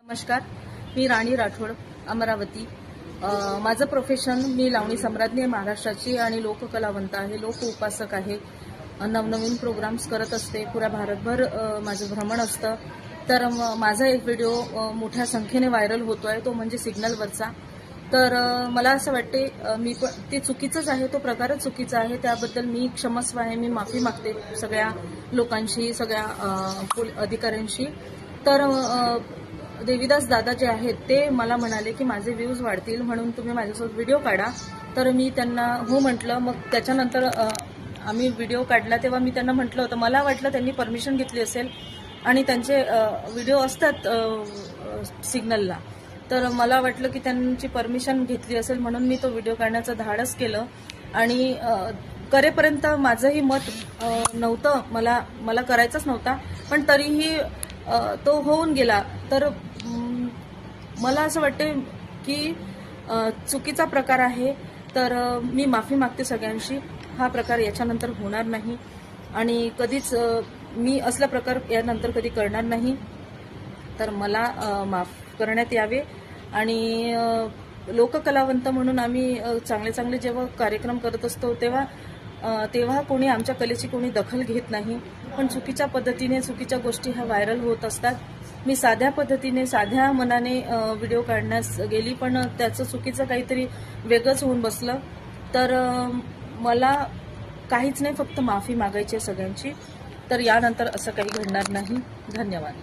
नमस्कार, मी राणी राठोड, अमरावती। माझं प्रोफेशन, मी लावणी सम्राज्ञी आहे महाराष्ट्राची आणि लोककलावंत आहे, लोक उपासक आहे। नवनवीन प्रोग्राम्स करत असते, पुऱ्या भारतभर माझं भ्रमण असतं। तर माझा एक व्हिडिओ मोठ्या संख्येने व्हायरल होतोय, तो म्हणजे सिग्नलवरचा। तर मला असं वाटते मी ते चुकीचंच आहे, तो प्रकारच चुकीचा आहे। त्याबद्दल मी क्षमस्व आहे, मी माफी मागते सगळ्या लोकांशी, सगळ्या अधिकाऱ्यांशी। तर देवीदास दादा जे आहेत ते मला म्हणाले की माझे व्ह्यूज वाढतील म्हणून तुम्ही माझ्यासोबत व्हिडिओ काढा। तर मी त्यांना हो म्हटलं। मग त्याच्यानंतर आम्ही व्हिडिओ काढला तेव्हा मी त्यांना म्हटलं होतं, मला वाटलं त्यांनी परमिशन घेतली असेल आणि त्यांचे व्हिडिओ असतात सिग्नलला, तर मला वाटलं की त्यांची परमिशन घेतली असेल म्हणून मी तो व्हिडिओ काढण्याचं धाडस केलं। आणि करेपर्यंत माझंही मत नव्हतं, मला करायचंच नव्हता, पण तरीही तो होऊन गेला। तर मला असं वाटते की चुकीचा प्रकार आहे। तर मी माफी मागते सगळ्यांशी, हा प्रकार याच्यानंतर होणार नाही आणि कधीच मी असला प्रकार यानंतर कधी करणार नाही। तर मला माफ करण्यात यावे। आणि लोककलावंत म्हणून आम्ही चांगले चांगले जेव्हा कार्यक्रम करत असतो तेव्हा कोणी आमच्या कलेची कोणी दखल घेत नाही, पण चुकीच्या पद्धतीने चुकीच्या गोष्टी ह्या व्हायरल होत असतात। मी साध्या पद्धतीने साध्या मनाने व्हिडिओ काढण्यास गेली, पण त्याचं चुकीचं काहीतरी वेगळंच होऊन बसलं। तर मला काहीच नाही, फक्त माफी मागायची आहे सगळ्यांची। तर यानंतर असं काही घडणार नाही। धन्यवाद।